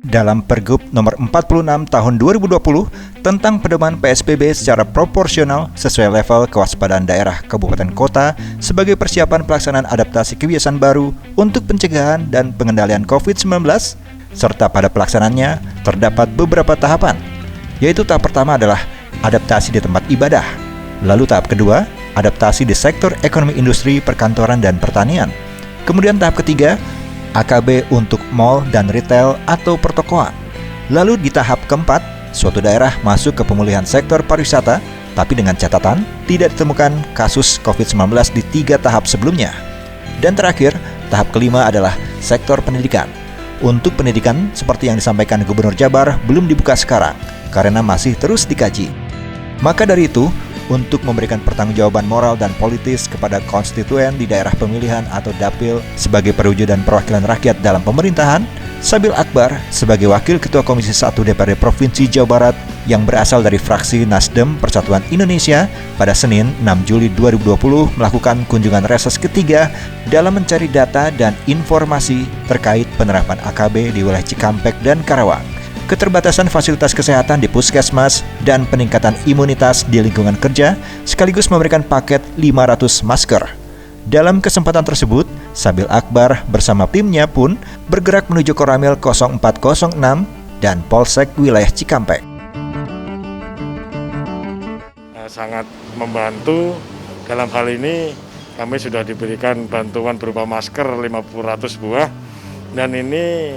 dalam Pergub nomor 46 tahun 2020 tentang pedoman PSBB secara proporsional sesuai level kewaspadaan daerah kabupaten kota sebagai persiapan pelaksanaan adaptasi kebiasaan baru untuk pencegahan dan pengendalian COVID-19, serta pada pelaksanaannya terdapat beberapa tahapan, yaitu tahap pertama adalah adaptasi di tempat ibadah, lalu tahap kedua, adaptasi di sektor ekonomi industri, perkantoran, dan pertanian, kemudian tahap ketiga, AKB untuk mal dan retail atau pertokoan. Lalu di tahap keempat, suatu daerah masuk ke pemulihan sektor pariwisata, tapi dengan catatan tidak ditemukan kasus COVID-19 di 3 tahap sebelumnya. Dan terakhir, tahap kelima adalah sektor pendidikan. Untuk pendidikan, seperti yang disampaikan Gubernur Jabar, belum dibuka sekarang, karena masih terus dikaji. Maka dari itu, untuk memberikan pertanggungjawaban moral dan politis kepada konstituen di daerah pemilihan atau dapil sebagai perwujudan perwakilan rakyat dalam pemerintahan, Sabil Akbar sebagai Wakil Ketua Komisi 1 DPRD Provinsi Jawa Barat yang berasal dari fraksi Nasdem Persatuan Indonesia pada Senin 6 Juli 2020 melakukan kunjungan reses ketiga dalam mencari data dan informasi terkait penerapan AKB di wilayah Cikampek dan Karawang, keterbatasan fasilitas kesehatan di puskesmas, dan peningkatan imunitas di lingkungan kerja, sekaligus memberikan paket 500 masker. Dalam kesempatan tersebut, Sabil Akbar bersama timnya pun bergerak menuju Koramil 0406 dan Polsek wilayah Cikampek. Sangat membantu. Dalam hal ini kami sudah diberikan bantuan berupa masker 500 buah. Dan ini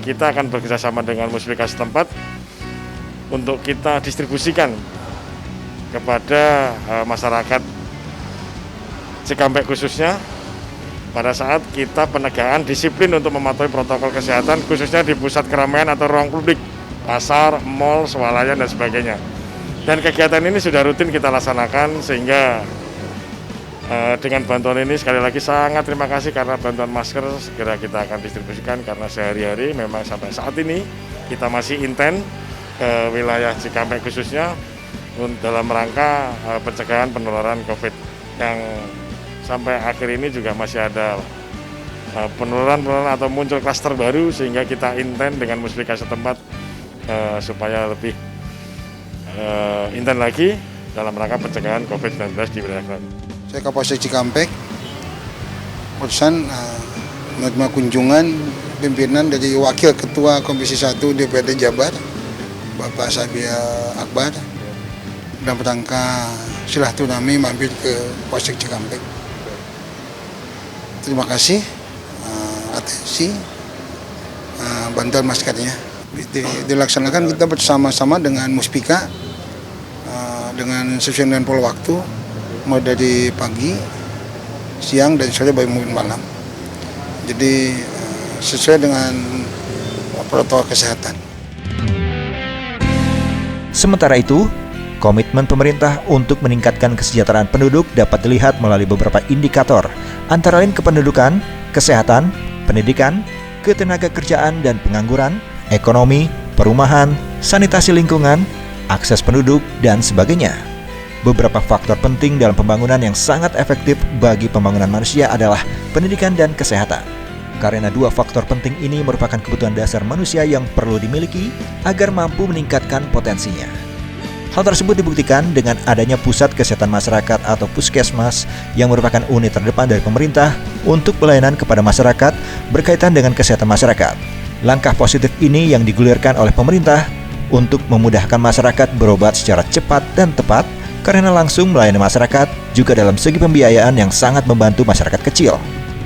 kita akan bekerjasama dengan Muspika setempat untuk kita distribusikan kepada masyarakat Cikampek khususnya pada saat kita penegakan disiplin untuk mematuhi protokol kesehatan khususnya di pusat keramaian atau ruang publik, pasar, mal, swalayan, dan sebagainya. Dan kegiatan ini sudah rutin kita laksanakan sehingga dengan bantuan ini sekali lagi sangat terima kasih karena bantuan masker segera kita akan distribusikan karena sehari-hari memang sampai saat ini kita masih intent ke wilayah Cikampek khususnya dalam rangka pencegahan penularan COVID yang sampai akhir ini juga masih ada penularan atau muncul klaster baru sehingga kita intent dengan Muspika setempat supaya lebih intent lagi dalam rangka pencegahan COVID-19 di wilayah kami. Saya Kapolsek Cikampek, barusan menerima kunjungan pimpinan dari Wakil Ketua Komisi 1 DPRD Jabar, Bapak Sabil Akbar, dan rangka silaturahmi mampir ke Polsek Cikampek. Terima kasih atensi bantuan maskernya. Dilaksanakan kita bersama-sama dengan Muspika dengan sesuai dengan pola waktu, mulai dari pagi, siang, dan sore baru malam. Jadi sesuai dengan protokol kesehatan. Sementara itu, komitmen pemerintah untuk meningkatkan kesejahteraan penduduk dapat dilihat melalui beberapa indikator, antara lain kependudukan, kesehatan, pendidikan, ketenagakerjaan dan pengangguran, ekonomi, perumahan, sanitasi lingkungan, akses penduduk, dan sebagainya. Beberapa faktor penting dalam pembangunan yang sangat efektif bagi pembangunan manusia adalah pendidikan dan kesehatan. Karena 2 faktor penting ini merupakan kebutuhan dasar manusia yang perlu dimiliki agar mampu meningkatkan potensinya. Hal tersebut dibuktikan dengan adanya Pusat Kesehatan Masyarakat atau Puskesmas yang merupakan unit terdepan dari pemerintah untuk pelayanan kepada masyarakat berkaitan dengan kesehatan masyarakat. Langkah positif ini yang digulirkan oleh pemerintah untuk memudahkan masyarakat berobat secara cepat dan tepat karena langsung melayani masyarakat juga dalam segi pembiayaan yang sangat membantu masyarakat kecil.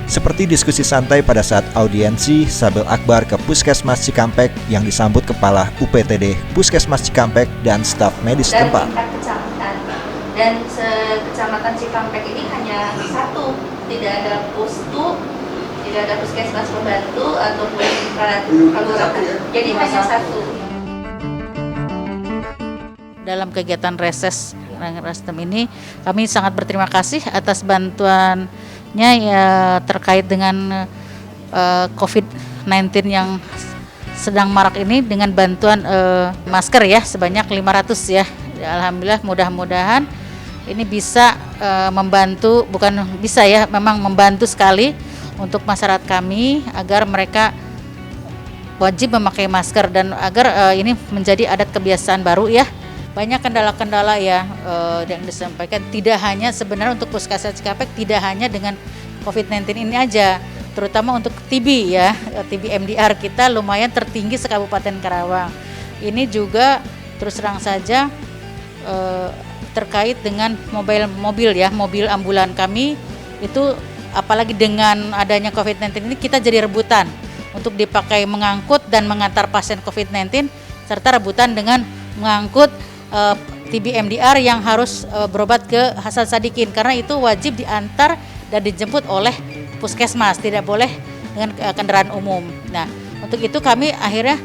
Seperti diskusi santai pada saat audiensi Sabil Akbar ke Puskesmas Cikampek yang disambut Kepala UPTD Puskesmas Cikampek dan staf medis setempat. Dan kecamatan Cikampek ini hanya satu, tidak ada pustu, tidak ada puskesmas pembantu ataupun kelurahan. Jadi hanya satu. Dalam kegiatan reses Nasdem ini, kami sangat berterima kasih atas bantuannya ya terkait dengan COVID-19 yang sedang marak ini dengan bantuan masker ya sebanyak 500 ya. Alhamdulillah, mudah-mudahan ini bisa membantu, bukan bisa ya, memang membantu sekali untuk masyarakat kami agar mereka wajib memakai masker dan agar ini menjadi adat kebiasaan baru ya. Banyak kendala-kendala ya yang disampaikan, tidak hanya sebenarnya untuk Puskesmas Cikampek tidak hanya dengan COVID-19 ini aja, terutama untuk TB ya, TB MDR kita lumayan tertinggi se-Kabupaten Karawang. Ini juga terus terang saja terkait dengan mobil ambulan kami itu, apalagi dengan adanya COVID-19 ini kita jadi rebutan untuk dipakai mengangkut dan mengantar pasien COVID-19, serta rebutan dengan mengangkut TB MDR yang harus berobat ke Hasan Sadikin, karena itu wajib diantar dan dijemput oleh puskesmas, tidak boleh dengan kendaraan umum. Nah, untuk itu kami akhirnya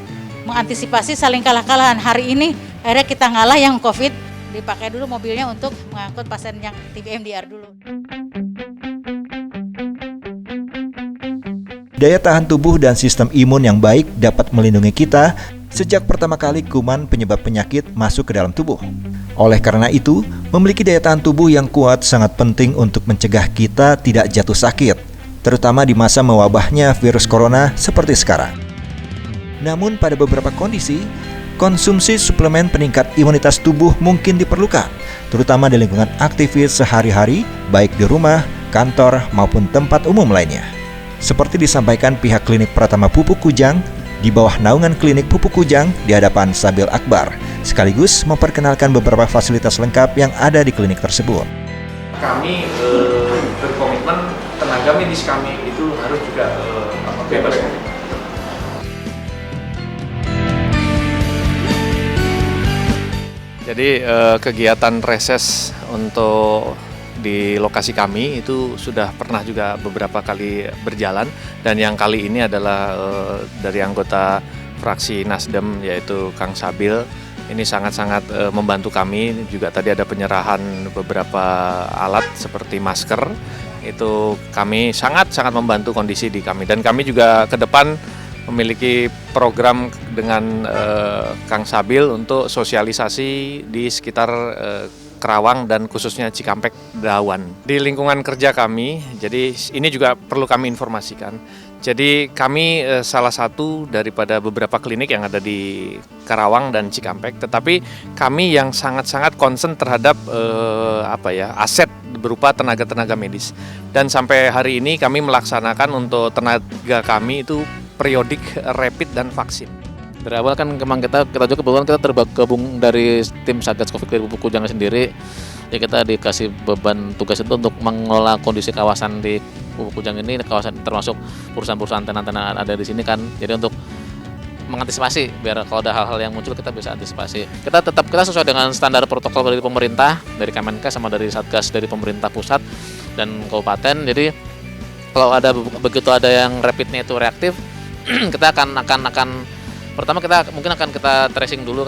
mengantisipasi saling kalah-kalahan. Hari ini akhirnya kita ngalah yang COVID, dipakai dulu mobilnya untuk mengangkut pasien yang TB MDR dulu. Daya tahan tubuh dan sistem imun yang baik dapat melindungi kita sejak pertama kali kuman penyebab penyakit masuk ke dalam tubuh. Oleh karena itu, memiliki daya tahan tubuh yang kuat sangat penting untuk mencegah kita tidak jatuh sakit, terutama di masa mewabahnya virus corona seperti sekarang. Namun pada beberapa kondisi, konsumsi suplemen peningkat imunitas tubuh mungkin diperlukan, terutama di lingkungan aktivitas sehari-hari, baik di rumah, kantor, maupun tempat umum lainnya. Seperti disampaikan pihak klinik Pratama Pupuk Kujang, di bawah naungan klinik Pupuk Kujang di hadapan Sabil Akbar, sekaligus memperkenalkan beberapa fasilitas lengkap yang ada di klinik tersebut. Kami berkomitmen tenaga medis kami itu harus juga bebas COVID. Jadi kegiatan reses untuk di lokasi kami itu sudah pernah juga beberapa kali berjalan, dan yang kali ini adalah dari anggota fraksi Nasdem yaitu Kang Sabil. Ini sangat-sangat membantu kami. Juga tadi ada penyerahan beberapa alat seperti masker. Itu kami sangat-sangat membantu kondisi di kami, dan kami juga ke depan memiliki program dengan Kang Sabil untuk sosialisasi di sekitar Karawang dan khususnya Cikampek Dawan. Di lingkungan kerja kami, jadi ini juga perlu kami informasikan. Jadi kami salah satu daripada beberapa klinik yang ada di Karawang dan Cikampek, tetapi kami yang sangat-sangat concern terhadap aset berupa tenaga-tenaga medis. Dan sampai hari ini kami melaksanakan untuk tenaga kami itu periodik, rapid, dan vaksin. Dari awal kan memang kita juga kebetulan kita tergabung dari tim Satgas Covid dari Pupuk Kujang sendiri. Ya kita dikasih beban tugas itu untuk mengelola kondisi kawasan di Pupuk Kujang ini, kawasan termasuk perusahaan-perusahaan antena ada di sini kan. Jadi untuk mengantisipasi biar kalau ada hal-hal yang muncul kita bisa antisipasi. Kita sesuai dengan standar protokol dari pemerintah, dari Kemenkes sama dari Satgas dari pemerintah pusat dan kabupaten. Jadi kalau begitu ada yang rapidnya itu reaktif, kita akan pertama kita tracing dulu.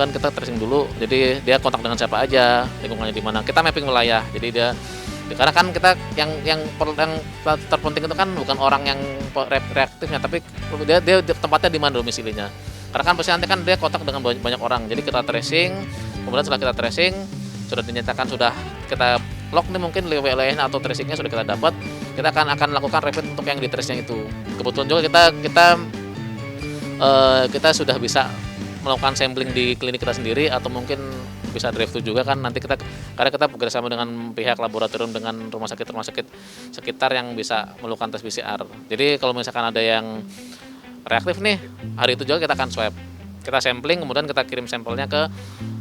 Jadi dia kontak dengan siapa aja, lingkungannya di mana. Kita mapping wilayah. Jadi karena kan kita yang terpenting itu kan bukan orang yang reaktifnya, tapi dia tempatnya di mana domisilinya. Karena kan pasti nanti kan dia kontak dengan banyak orang. Jadi kita tracing, kemudian setelah kita tracing sudah dinyatakan sudah kita lock nih, mungkin wilayahnya atau tracingnya sudah kita dapat, kita akan lakukan rapid untuk yang di tracing itu. Kebetulan juga kita sudah bisa melakukan sampling di klinik kita sendiri, atau mungkin bisa drive-thru juga kan nanti karena kita bekerjasama dengan pihak laboratorium dengan rumah sakit sekitar yang bisa melakukan tes PCR. Jadi kalau misalkan ada yang reaktif nih, hari itu juga kita akan swab, kita sampling, kemudian kita kirim sampelnya ke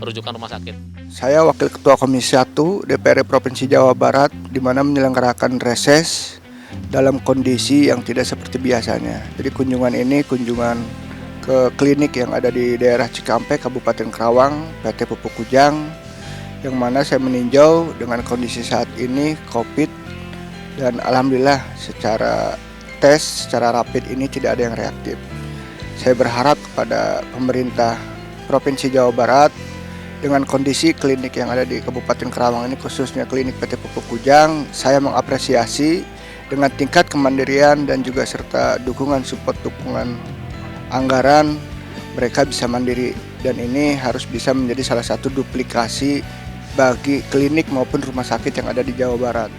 rujukan rumah sakit. Saya Wakil Ketua Komisi 1 DPRD Provinsi Jawa Barat, di mana menyelenggarakan reses dalam kondisi yang tidak seperti biasanya. Jadi kunjungan ini ke klinik yang ada di daerah Cikampek, Kabupaten Karawang, PT Pupuk Kujang, yang mana saya meninjau dengan kondisi saat ini COVID, dan alhamdulillah secara tes, secara rapid ini tidak ada yang reaktif. Saya berharap kepada pemerintah Provinsi Jawa Barat, dengan kondisi klinik yang ada di Kabupaten Karawang ini, khususnya klinik PT Pupuk Kujang, saya mengapresiasi dengan tingkat kemandirian dan juga serta dukungan anggaran, mereka bisa mandiri, dan ini harus bisa menjadi salah satu duplikasi bagi klinik maupun rumah sakit yang ada di Jawa Barat.